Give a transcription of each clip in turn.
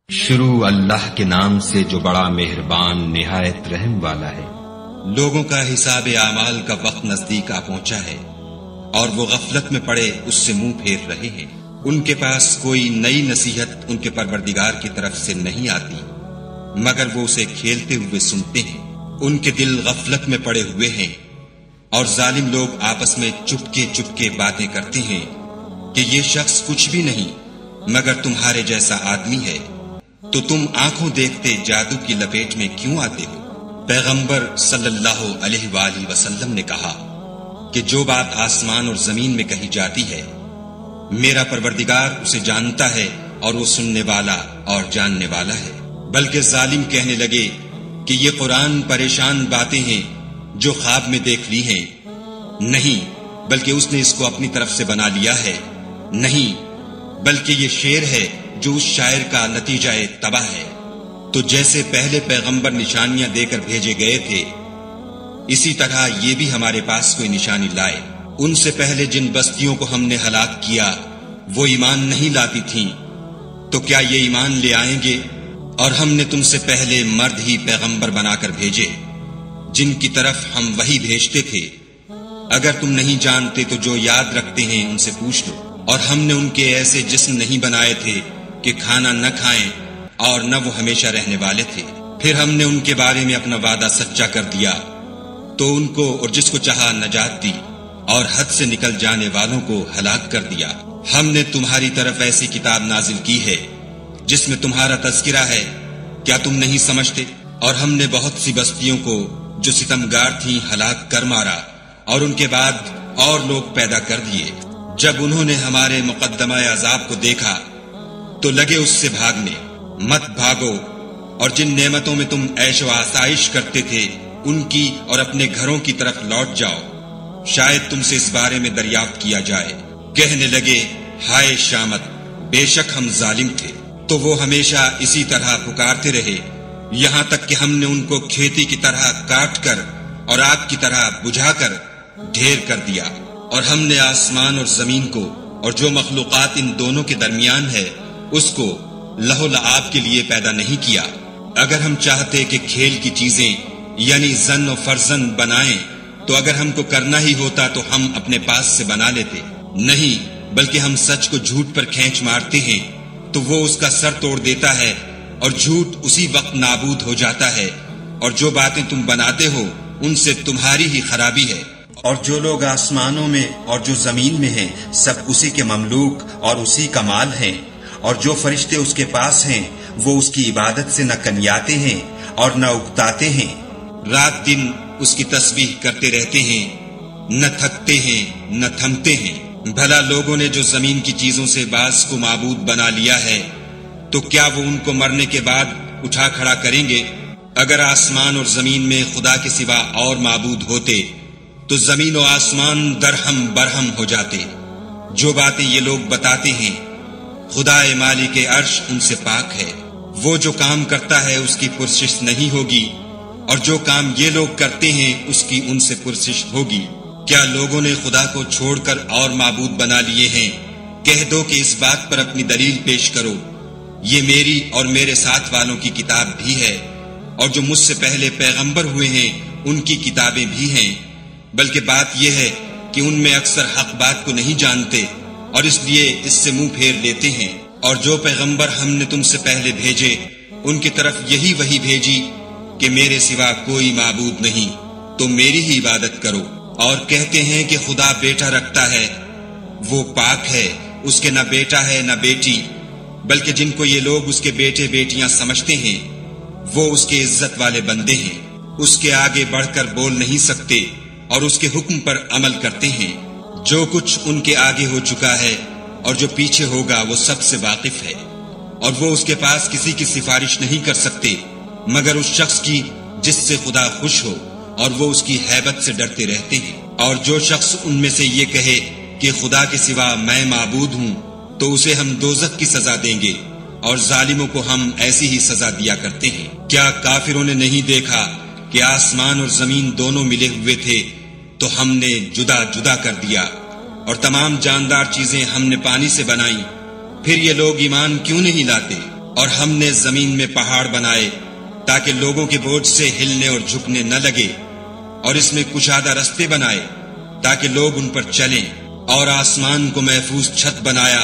شروع اللہ کے نام سے جو بڑا مہربان نہایت رحم والا ہے۔ لوگوں کا حساب اعمال کا وقت نزدیک آ پہنچا ہے اور وہ غفلت میں پڑے اس سے منہ پھیر رہے ہیں۔ ان کے پاس کوئی نئی نصیحت ان کے پروردگار کی طرف سے نہیں آتی مگر وہ اسے کھیلتے ہوئے سنتے ہیں۔ ان کے دل غفلت میں پڑے ہوئے ہیں اور ظالم لوگ آپس میں چپکے چپکے باتیں کرتے ہیں کہ یہ شخص کچھ بھی نہیں مگر تمہارے جیسا آدمی ہے، تو تم آنکھوں دیکھتے جادو کی لپیٹ میں کیوں آتے ہو؟ پیغمبر صلی اللہ علیہ وآلہ وسلم نے کہا کہ جو بات آسمان اور زمین میں کہی جاتی ہے میرا پروردگار اسے جانتا ہے اور وہ سننے والا اور جاننے والا ہے۔ بلکہ ظالم کہنے لگے کہ یہ قرآن پریشان باتیں ہیں جو خواب میں دیکھ لی ہیں، نہیں بلکہ اس نے اس کو اپنی طرف سے بنا لیا ہے، نہیں بلکہ یہ شعر ہے جو اس شاعر کا نتیجہ تباہ ہے۔ تو جیسے پہلے پیغمبر نشانیاں دے کر بھیجے گئے تھے اسی طرح یہ بھی ہمارے پاس کوئی نشانی لائے۔ ان سے پہلے جن بستیوں کو ہم نے ہلاک کیا وہ ایمان نہیں لاتی تھیں، تو کیا یہ ایمان لے آئیں گے؟ اور ہم نے تم سے پہلے مرد ہی پیغمبر بنا کر بھیجے جن کی طرف ہم وحی بھیجتے تھے۔ اگر تم نہیں جانتے تو جو یاد رکھتے ہیں ان سے پوچھ لو۔ اور ہم نے ان کے ایسے جسم نہیں بنائے تھے کہ کھانا نہ کھائیں اور نہ وہ ہمیشہ رہنے والے تھے۔ پھر ہم نے ان کے بارے میں اپنا وعدہ سچا کر دیا تو ان کو اور جس کو چاہا نجات دی اور حد سے نکل جانے والوں کو ہلاک کر دیا۔ ہم نے تمہاری طرف ایسی کتاب نازل کی ہے جس میں تمہارا تذکرہ ہے، کیا تم نہیں سمجھتے؟ اور ہم نے بہت سی بستیوں کو جو ستمگار تھیں ہلاک کر مارا اور ان کے بعد اور لوگ پیدا کر دیے۔ جب انہوں نے ہمارے مقدمہ عذاب کو دیکھا تو لگے اس سے بھاگنے۔ مت بھاگو اور جن نعمتوں میں تم عیش و آسائش کرتے تھے ان کی اور اپنے گھروں کی طرف لوٹ جاؤ، شاید تم سے اس بارے میں دریافت کیا جائے۔ کہنے لگے ہائے شامت، بے شک ہم ظالم تھے۔ تو وہ ہمیشہ اسی طرح پکارتے رہے یہاں تک کہ ہم نے ان کو کھیتی کی طرح کاٹ کر اور آگ کی طرح بجھا کر ڈھیر کر دیا۔ اور ہم نے آسمان اور زمین کو اور جو مخلوقات ان دونوں کے درمیان ہے اس کو لہو لعاب کے لیے پیدا نہیں کیا۔ اگر ہم چاہتے کہ کھیل کی چیزیں یعنی زن و فرزن بنائیں تو اگر ہم کو کرنا ہی ہوتا تو ہم اپنے پاس سے بنا لیتے، نہیں بلکہ ہم سچ کو جھوٹ پر کھینچ مارتے ہیں تو وہ اس کا سر توڑ دیتا ہے اور جھوٹ اسی وقت نابود ہو جاتا ہے، اور جو باتیں تم بناتے ہو ان سے تمہاری ہی خرابی ہے۔ اور جو لوگ آسمانوں میں اور جو زمین میں ہیں سب اسی کے مملوک اور اسی کا مال ہیں، اور جو فرشتے اس کے پاس ہیں وہ اس کی عبادت سے نہ کنیاتے ہیں اور نہ اکتاتے ہیں، رات دن اس کی تسبیح کرتے رہتے ہیں، نہ تھکتے ہیں نہ تھمتے ہیں۔ بھلا لوگوں نے جو زمین کی چیزوں سے بعض کو معبود بنا لیا ہے تو کیا وہ ان کو مرنے کے بعد اٹھا کھڑا کریں گے؟ اگر آسمان اور زمین میں خدا کے سوا اور معبود ہوتے تو زمین و آسمان درہم برہم ہو جاتے۔ جو باتیں یہ لوگ بتاتے ہیں خدا مالک عرش ان سے پاک ہے۔ وہ جو کام کرتا ہے اس کی پرسش نہیں ہوگی اور جو کام یہ لوگ کرتے ہیں اس کی ان سے پرسش ہوگی۔ کیا لوگوں نے خدا کو چھوڑ کر اور معبود بنا لیے ہیں؟ کہہ دو کہ اس بات پر اپنی دلیل پیش کرو، یہ میری اور میرے ساتھ والوں کی کتاب بھی ہے اور جو مجھ سے پہلے پیغمبر ہوئے ہیں ان کی کتابیں بھی ہیں، بلکہ بات یہ ہے کہ ان میں اکثر حق بات کو نہیں جانتے اور اس لیے اس سے منہ پھیر لیتے ہیں۔ اور جو پیغمبر ہم نے تم سے پہلے بھیجے ان کی طرف یہی وحی بھیجی کہ میرے سوا کوئی معبود نہیں، تو میری ہی عبادت کرو۔ اور کہتے ہیں کہ خدا بیٹا رکھتا ہے، وہ پاک ہے، اس کے نہ بیٹا ہے نہ بیٹی، بلکہ جن کو یہ لوگ اس کے بیٹے بیٹیاں سمجھتے ہیں وہ اس کے عزت والے بندے ہیں، اس کے آگے بڑھ کر بول نہیں سکتے اور اس کے حکم پر عمل کرتے ہیں۔ جو کچھ ان کے آگے ہو چکا ہے اور جو پیچھے ہوگا وہ سب سے واقف ہے، اور وہ اس کے پاس کسی کی سفارش نہیں کر سکتے مگر اس شخص کی جس سے خدا خوش ہو، اور وہ اس کی ہیبت سے ڈرتے رہتے ہیں۔ اور جو شخص ان میں سے یہ کہے کہ خدا کے سوا میں معبود ہوں تو اسے ہم دوزخ کی سزا دیں گے، اور ظالموں کو ہم ایسی ہی سزا دیا کرتے ہیں۔ کیا کافروں نے نہیں دیکھا کہ آسمان اور زمین دونوں ملے ہوئے تھے تو ہم نے جدا جدا کر دیا، اور تمام جاندار چیزیں ہم نے پانی سے بنائیں، پھر یہ لوگ ایمان کیوں نہیں لاتے؟ اور ہم نے زمین میں پہاڑ بنائے تاکہ لوگوں کے بوجھ سے ہلنے اور جھکنے نہ لگے، اور اس میں کشادہ رستے بنائے تاکہ لوگ ان پر چلیں، اور آسمان کو محفوظ چھت بنایا،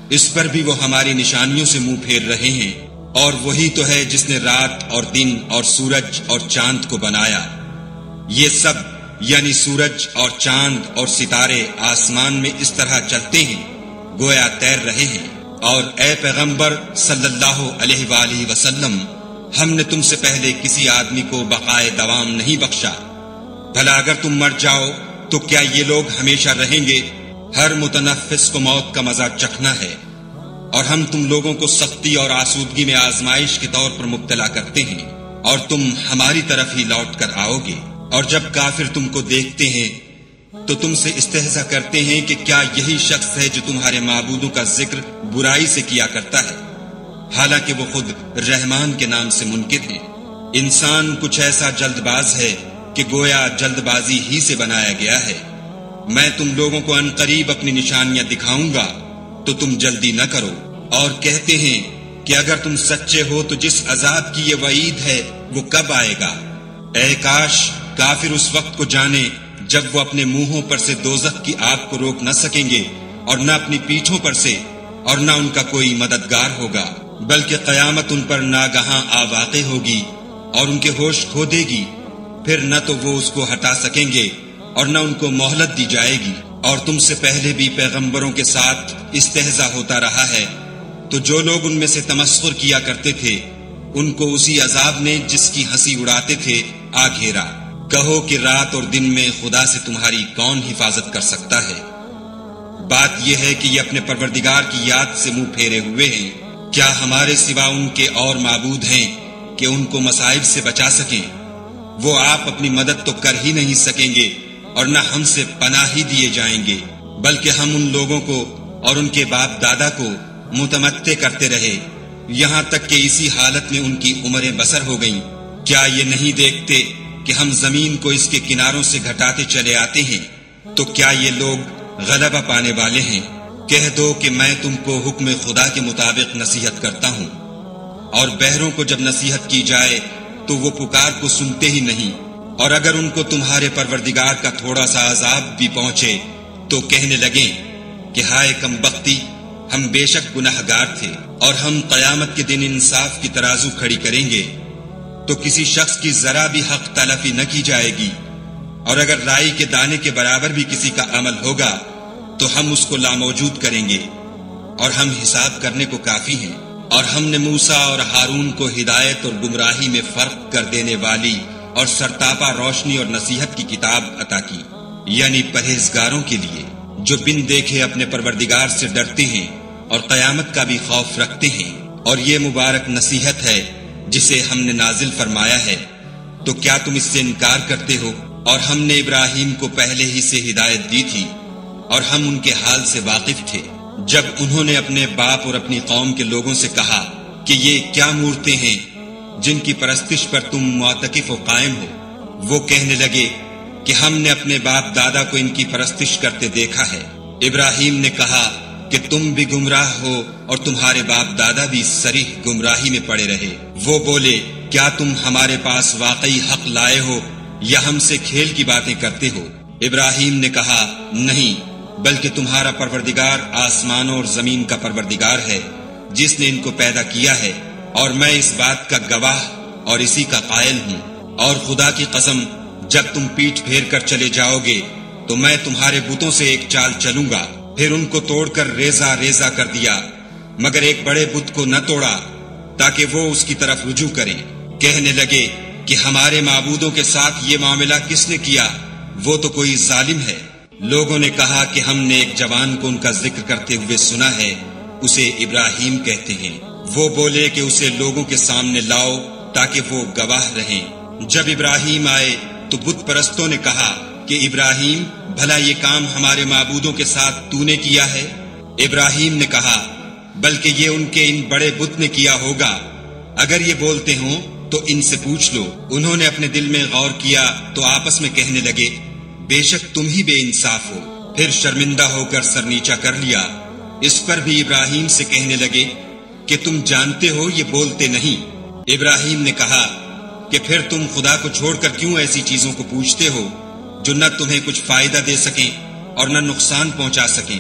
اس پر بھی وہ ہماری نشانیوں سے منہ پھیر رہے ہیں۔ اور وہی تو ہے جس نے رات اور دن اور سورج اور چاند کو بنایا۔ یہ سب یعنی سورج اور چاند اور ستارے آسمان میں اس طرح چلتے ہیں گویا تیر رہے ہیں۔ اور اے پیغمبر صلی اللہ علیہ وآلہ وسلم، ہم نے تم سے پہلے کسی آدمی کو بقائے دوام نہیں بخشا، بھلا اگر تم مر جاؤ تو کیا یہ لوگ ہمیشہ رہیں گے؟ ہر متنفس کو موت کا مزہ چکھنا ہے، اور ہم تم لوگوں کو سختی اور آسودگی میں آزمائش کے طور پر مبتلا کرتے ہیں، اور تم ہماری طرف ہی لوٹ کر آؤ گے۔ اور جب کافر تم کو دیکھتے ہیں تو تم سے استہزا کرتے ہیں کہ کیا یہی شخص ہے جو تمہارے معبودوں کا ذکر برائی سے کیا کرتا ہے، حالانکہ وہ خود رحمان کے نام سے منکر ہیں۔ انسان کچھ ایسا جلد باز ہے کہ گویا جلد بازی ہی سے بنایا گیا ہے۔ میں تم لوگوں کو عنقریب اپنی نشانیاں دکھاؤں گا تو تم جلدی نہ کرو۔ اور کہتے ہیں کہ اگر تم سچے ہو تو جس عذاب کی یہ وعید ہے وہ کب آئے گا؟ اے کاش کافر اس وقت کو جانے جب وہ اپنے منہوں پر سے دوزخ کی آگ کو روک نہ سکیں گے، اور نہ اپنی پیٹھوں پر سے، اور نہ ان کا کوئی مددگار ہوگا، بلکہ قیامت ان پر ناگہاں آ واقع ہوگی اور ان کے ہوش کھو دے گی، پھر نہ تو وہ اس کو ہٹا سکیں گے اور نہ ان کو مہلت دی جائے گی۔ اور تم سے پہلے بھی پیغمبروں کے ساتھ استہزاء ہوتا رہا ہے، تو جو لوگ ان میں سے تمسخر کیا کرتے تھے ان کو اسی عذاب نے جس کی ہنسی اڑاتے تھے آ گھیرا۔ کہو کہ رات اور دن میں خدا سے تمہاری کون حفاظت کر سکتا ہے؟ بات یہ ہے کہ یہ اپنے پروردگار کی یاد سے منہ پھیرے ہوئے ہیں۔ کیا ہمارے سوا ان کے اور معبود ہیں کہ ان کو مصائب سے بچا سکیں؟ وہ آپ اپنی مدد تو کر ہی نہیں سکیں گے، اور نہ ہم سے پناہ ہی دیے جائیں گے، بلکہ ہم ان لوگوں کو اور ان کے باپ دادا کو متمتع کرتے رہے، یہاں تک کہ اسی حالت میں ان کی عمریں بسر ہو گئیں۔ کیا یہ نہیں دیکھتے کہ ہم زمین کو اس کے کناروں سے گھٹاتے چلے آتے ہیں؟ تو کیا یہ لوگ غلبہ پانے والے ہیں؟ کہہ دو کہ میں تم کو حکم خدا کے مطابق نصیحت کرتا ہوں، اور بہروں کو جب نصیحت کی جائے تو وہ پکار کو سنتے ہی نہیں، اور اگر ان کو تمہارے پروردگار کا تھوڑا سا عذاب بھی پہنچے تو کہنے لگیں کہ ہائے کم بختی، ہم بے شک گناہگار تھے، اور ہم قیامت کے دن انصاف کی ترازو کھڑی کریں گے تو کسی شخص کی ذرا بھی حق تلفی نہ کی جائے گی، اور اگر رائی کے دانے کے برابر بھی کسی کا عمل ہوگا تو ہم اس کو لاموجود کریں گے، اور ہم حساب کرنے کو کافی ہیں۔ اور ہم نے موسیٰ اور ہارون کو ہدایت اور گمراہی میں فرق کر دینے والی اور سرتاپا روشنی اور نصیحت کی کتاب عطا کی، یعنی پرہیزگاروں کے لیے جو بن دیکھے اپنے پروردگار سے ڈرتے ہیں اور قیامت کا بھی خوف رکھتے ہیں۔ اور یہ مبارک نصیحت ہے جسے ہم نے نازل فرمایا ہے، تو کیا تم اس سے انکار کرتے ہو؟ اور ہم نے ابراہیم کو پہلے ہی سے ہدایت دی تھی، اور ہم ان کے حال سے واقف تھے جب انہوں نے اپنے باپ اور اپنی قوم کے لوگوں سے کہا کہ یہ کیا مورتیں ہیں جن کی پرستش پر تم معتکف و قائم ہو؟ وہ کہنے لگے کہ ہم نے اپنے باپ دادا کو ان کی پرستش کرتے دیکھا ہے۔ ابراہیم نے کہا کہ تم بھی گمراہ ہو اور تمہارے باپ دادا بھی صریح گمراہی میں پڑے رہے۔ وہ بولے کیا تم ہمارے پاس واقعی حق لائے ہو یا ہم سے کھیل کی باتیں کرتے ہو؟ ابراہیم نے کہا نہیں، بلکہ تمہارا پروردگار آسمانوں اور زمین کا پروردگار ہے جس نے ان کو پیدا کیا ہے، اور میں اس بات کا گواہ اور اسی کا قائل ہوں۔ اور خدا کی قسم جب تم پیٹھ پھیر کر چلے جاؤ گے تو میں تمہارے بتوں سے ایک چال چلوں گا۔ پھر ان کو توڑ کر ریزہ ریزہ کر دیا، مگر ایک بڑے بت کو نہ توڑا تاکہ وہ اس کی طرف رجوع کریں۔ کہنے لگے کہ ہمارے معبودوں کے ساتھ یہ معاملہ کس نے کیا؟ وہ تو کوئی ظالم ہے۔ لوگوں نے کہا کہ ہم نے ایک جوان کو ان کا ذکر کرتے ہوئے سنا ہے، اسے ابراہیم کہتے ہیں۔ وہ بولے کہ اسے لوگوں کے سامنے لاؤ تاکہ وہ گواہ رہیں۔ جب ابراہیم آئے تو بت پرستوں نے کہا کہ ابراہیم بھلا یہ کام ہمارے معبودوں کے ساتھ تو نے کیا ہے؟ ابراہیم نے کہا بلکہ یہ ان کے ان بڑے بت نے کیا ہوگا، اگر یہ بولتے ہوں تو ان سے پوچھ لو۔ انہوں نے اپنے دل میں غور کیا تو آپس میں کہنے لگے بے شک تم ہی بے انصاف ہو۔ پھر شرمندہ ہو کر سر نیچا کر لیا۔ اس پر بھی ابراہیم سے کہنے لگے کہ تم جانتے ہو یہ بولتے نہیں۔ ابراہیم نے کہا کہ پھر تم خدا کو چھوڑ کر کیوں ایسی چیزوں کو پوچھتے ہو جو نہ تمہیں کچھ فائدہ دے سکیں اور نہ نقصان پہنچا سکیں؟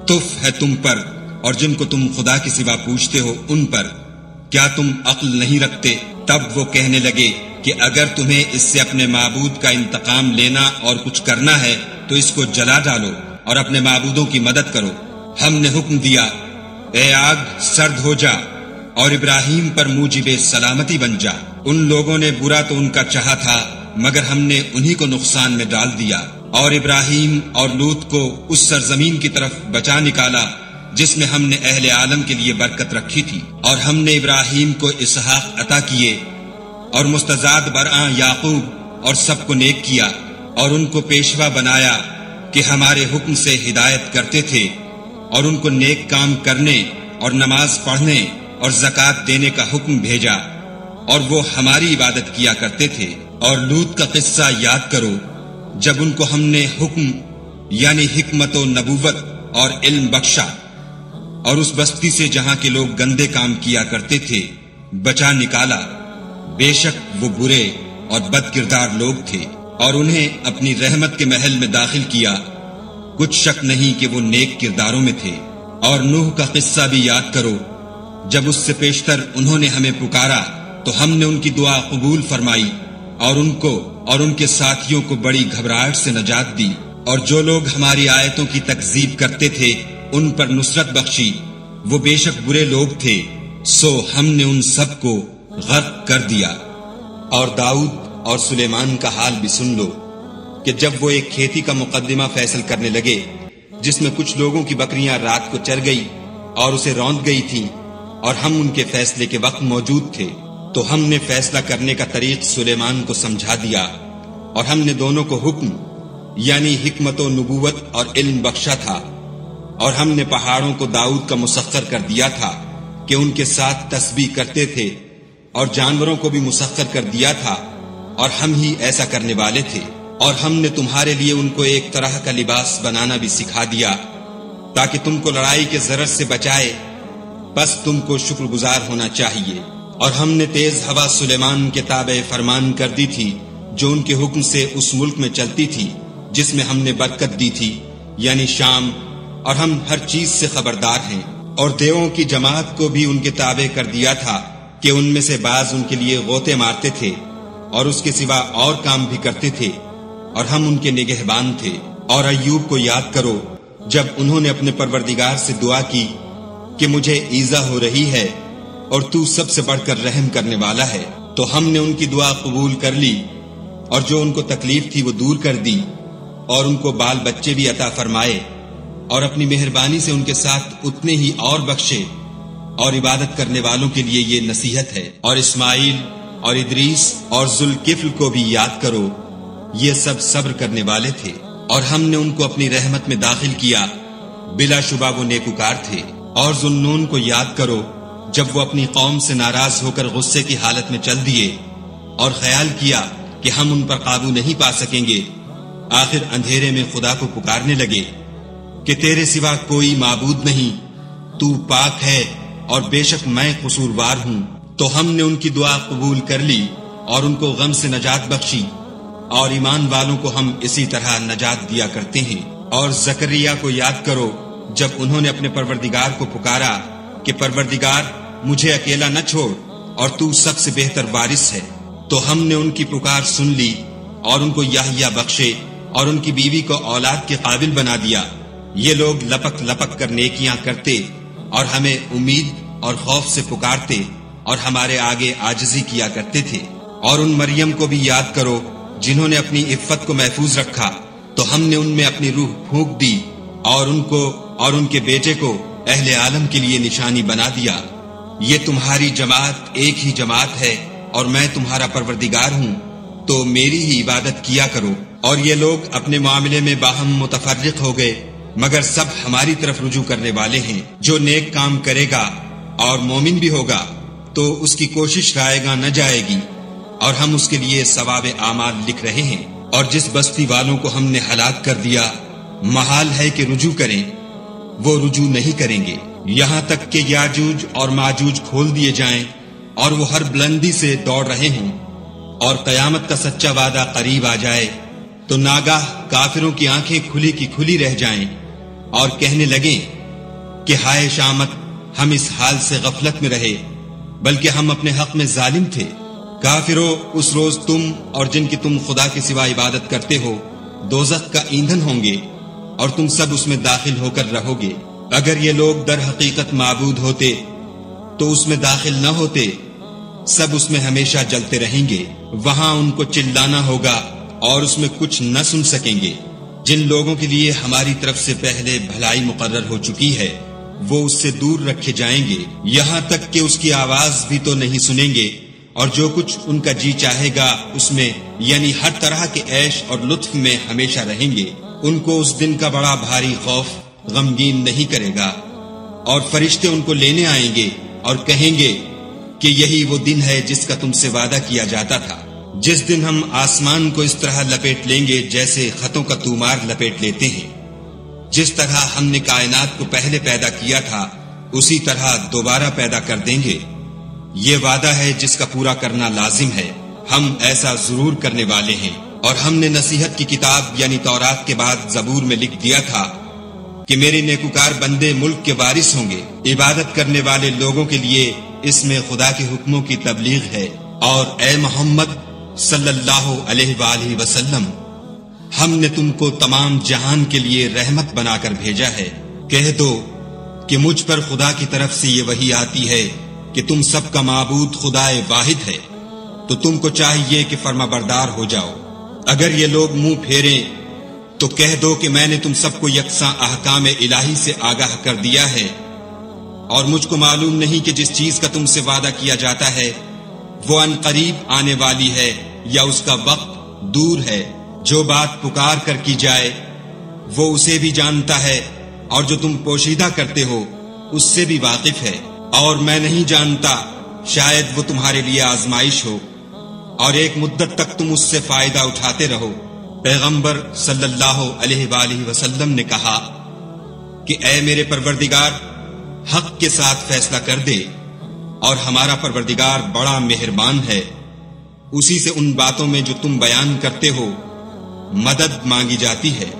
تف ہے تم پر اور جن کو تم خدا کے سوا پوچھتے ہو ان پر، کیا تم عقل نہیں رکھتے؟ تب وہ کہنے لگے کہ اگر تمہیں اس سے اپنے معبود کا انتقام لینا اور کچھ کرنا ہے تو اس کو جلا ڈالو اور اپنے معبودوں کی مدد کرو۔ ہم نے حکم دیا، اے آگ سرد ہو جا اور ابراہیم پر موجب سلامتی بن جا۔ ان لوگوں نے برا تو ان کا چاہا تھا مگر ہم نے انہی کو نقصان میں ڈال دیا، اور ابراہیم اور لوط کو اس سرزمین کی طرف بچا نکالا جس میں ہم نے اہل عالم کے لیے برکت رکھی تھی، اور ہم نے ابراہیم کو اسحاق عطا کیے اور مستزاد برآں یعقوب اور سب کو نیک کیا، اور ان کو پیشوا بنایا کہ ہمارے حکم سے ہدایت کرتے تھے، اور ان کو نیک کام کرنے اور نماز پڑھنے اور زکوٰۃ دینے کا حکم بھیجا، اور وہ ہماری عبادت کیا کرتے تھے۔ اور لوط کا قصہ یاد کرو جب ان کو ہم نے حکم یعنی حکمت و نبوت اور علم بخشا، اور اس بستی سے جہاں کے لوگ گندے کام کیا کرتے تھے بچا نکالا۔ بے شک وہ برے اور بد کردار لوگ تھے، اور انہیں اپنی رحمت کے محل میں داخل کیا، کچھ شک نہیں کہ وہ نیک کرداروں میں تھے۔ اور نوح کا قصہ بھی یاد کرو جب اس سے پیشتر انہوں نے ہمیں پکارا تو ہم نے ان کی دعا قبول فرمائی، اور ان کو اور ان کے ساتھیوں کو بڑی گھبراہٹ سے نجات دی، اور جو لوگ ہماری آیتوں کی تکذیب کرتے تھے ان پر نصرت بخشی، وہ بے شک برے لوگ تھے، سو ہم نے ان سب کو غرق کر دیا۔ اور داؤد اور سلیمان کا حال بھی سن لو کہ جب وہ ایک کھیتی کا مقدمہ فیصل کرنے لگے جس میں کچھ لوگوں کی بکریاں رات کو چر گئی اور اسے روند گئی تھیں، اور ہم ان کے فیصلے کے وقت موجود تھے، تو ہم نے فیصلہ کرنے کا طریق سلیمان کو سمجھا دیا، اور ہم نے دونوں کو حکم یعنی حکمت و نبوت اور علم بخشا تھا، اور ہم نے پہاڑوں کو داؤد کا مسخر کر دیا تھا کہ ان کے ساتھ تسبیح کرتے تھے، اور جانوروں کو بھی مسخر کر دیا تھا، اور ہم ہی ایسا کرنے والے تھے۔ اور ہم نے تمہارے لیے ان کو ایک طرح کا لباس بنانا بھی سکھا دیا تاکہ تم کو لڑائی کے ضرر سے بچائے، بس تم کو شکر گزار ہونا چاہیے۔ اور ہم نے تیز ہوا سلیمان کے تابع فرمان کر دی تھی جو ان کے حکم سے اس ملک میں چلتی تھی جس میں ہم نے برکت دی تھی یعنی شام، اور ہم ہر چیز سے خبردار ہیں۔ اور دیووں کی جماعت کو بھی ان کے تابع کر دیا تھا کہ ان میں سے بعض ان کے لیے غوطے مارتے تھے اور اس کے سوا اور کام بھی کرتے تھے، اور ہم ان کے نگہبان تھے۔ اور ایوب کو یاد کرو جب انہوں نے اپنے پروردگار سے دعا کی کہ مجھے ایذا ہو رہی ہے اور تو سب سے بڑھ کر رحم کرنے والا ہے، تو ہم نے ان کی دعا قبول کر لی، اور جو ان کو تکلیف تھی وہ دور کر دی، اور ان کو بال بچے بھی عطا فرمائے، اور اپنی مہربانی سے ان کے ساتھ اتنے ہی اور بخشے۔ اور عبادت کرنے والوں کے لیے یہ نصیحت ہے۔ اور اسماعیل اور ادریس اور ذوالکفل کو بھی یاد کرو، یہ سب صبر کرنے والے تھے، اور ہم نے ان کو اپنی رحمت میں داخل کیا، بلا شبہ وہ نیکوکار تھے۔ اور ذوالنون کو یاد کرو جب وہ اپنی قوم سے ناراض ہو کر غصے کی حالت میں چل دیے اور خیال کیا کہ ہم ان پر قابو نہیں پا سکیں گے، آخر اندھیرے میں خدا کو پکارنے لگے کہ تیرے سوا کوئی معبود نہیں، تو پاک ہے اور بے شک میں قصوروار ہوں۔ تو ہم نے ان کی دعا قبول کر لی اور ان کو غم سے نجات بخشی، اور ایمان والوں کو ہم اسی طرح نجات دیا کرتے ہیں۔ اور زکریا کو یاد کرو جب انہوں نے اپنے پروردگار کو پکارا کہ پروردگار مجھے اکیلا نہ چھوڑ اور تو سب سے بہتر وارث ہے، تو ہم نے ان کی پکار سن لی اور ان کو یحییٰ بخشے اور ان کی بیوی کو اولاد کے قابل بنا دیا۔ یہ لوگ لپک لپک کر نیکیاں کرتے اور ہمیں امید اور خوف سے پکارتے اور ہمارے آگے عاجزی کیا کرتے تھے۔ اور ان مریم کو بھی یاد کرو جنہوں نے اپنی عفت کو محفوظ رکھا، تو ہم نے ان میں اپنی روح پھونک دی اور ان کو اور ان کے بیٹے کو اہل عالم کے لیے نشانی بنا دیا۔ یہ تمہاری جماعت ایک ہی جماعت ہے اور میں تمہارا پروردگار ہوں، تو میری ہی عبادت کیا کرو۔ اور یہ لوگ اپنے معاملے میں باہم متفرق ہو گئے، مگر سب ہماری طرف رجوع کرنے والے ہیں۔ جو نیک کام کرے گا اور مومن بھی ہوگا تو اس کی کوشش رائے گا نہ جائے گی، اور ہم اس کے لیے ثواب اعمال لکھ رہے ہیں۔ اور جس بستی والوں کو ہم نے ہلاک کر دیا، محال ہے کہ رجوع کریں، وہ رجوع نہیں کریں گے۔ یہاں تک کہ یاجوج اور ماجوج کھول دیے جائیں اور وہ ہر بلندی سے دوڑ رہے ہوں اور قیامت کا سچا وعدہ قریب آ جائے تو ناگاہ کافروں کی آنکھیں کھلی کی کھلی رہ جائیں اور کہنے لگیں کہ ہائے شامت، ہم اس حال سے غفلت میں رہے بلکہ ہم اپنے حق میں ظالم تھے۔ کافروں، اس روز تم اور جن کی تم خدا کے سوا عبادت کرتے ہو دوزخ کا ایندھن ہوں گے اور تم سب اس میں داخل ہو کر رہو گے۔ اگر یہ لوگ در حقیقت معبود ہوتے تو اس میں داخل نہ ہوتے، سب اس میں ہمیشہ جلتے رہیں گے، وہاں ان کو چلانا ہوگا اور اس میں کچھ نہ سن سکیں گے۔ جن لوگوں کے لیے ہماری طرف سے پہلے بھلائی مقرر ہو چکی ہے وہ اس سے دور رکھے جائیں گے، یہاں تک کہ اس کی آواز بھی تو نہیں سنیں گے، اور جو کچھ ان کا جی چاہے گا اس میں یعنی ہر طرح کے عیش اور لطف میں ہمیشہ رہیں گے۔ ان کو اس دن کا بڑا بھاری خوف غمگین نہیں کرے گا، اور فرشتے ان کو لینے آئیں گے اور کہیں گے کہ یہی وہ دن ہے جس کا تم سے وعدہ کیا جاتا تھا، جس دن ہم آسمان کو اس طرح لپیٹ لیں گے جیسے خطوں کا تومار لپیٹ لیتے ہیں۔ جس طرح ہم نے کائنات کو پہلے پیدا کیا تھا اسی طرح دوبارہ پیدا کر دیں گے۔ یہ وعدہ ہے جس کا پورا کرنا لازم ہے، ہم ایسا ضرور کرنے والے ہیں۔ اور ہم نے نصیحت کی کتاب یعنی تورات کے بعد زبور میں لکھ دیا تھا کہ میرے نیکوکار بندے ملک کے وارث ہوں گے۔ عبادت کرنے والے لوگوں کے لیے اس میں خدا کے حکموں کی تبلیغ ہے، اور اے محمد صلی اللہ علیہ وآلہ وسلم، ہم نے تم کو تمام جہان کے لیے رحمت بنا کر بھیجا ہے۔ کہہ دو کہ مجھ پر خدا کی طرف سے یہ وحی آتی ہے کہ تم سب کا معبود خدا واحد ہے، تو تم کو چاہیے کہ فرما بردار ہو جاؤ۔ اگر یہ لوگ منہ پھیریں تو کہہ دو کہ میں نے تم سب کو یکساں احکام الہی سے آگاہ کر دیا ہے، اور مجھ کو معلوم نہیں کہ جس چیز کا تم سے وعدہ کیا جاتا ہے وہ ان قریب آنے والی ہے یا اس کا وقت دور ہے۔ جو بات پکار کر کی جائے وہ اسے بھی جانتا ہے، اور جو تم پوشیدہ کرتے ہو اس سے بھی واقف ہے، اور میں نہیں جانتا، شاید وہ تمہارے لیے آزمائش ہو اور ایک مدت تک تم اس سے فائدہ اٹھاتے رہو۔ پیغمبر صلی اللہ علیہ وآلہ وسلم نے کہا کہ اے میرے پروردگار، حق کے ساتھ فیصلہ کر دے، اور ہمارا پروردگار بڑا مہربان ہے، اسی سے ان باتوں میں جو تم بیان کرتے ہو مدد مانگی جاتی ہے۔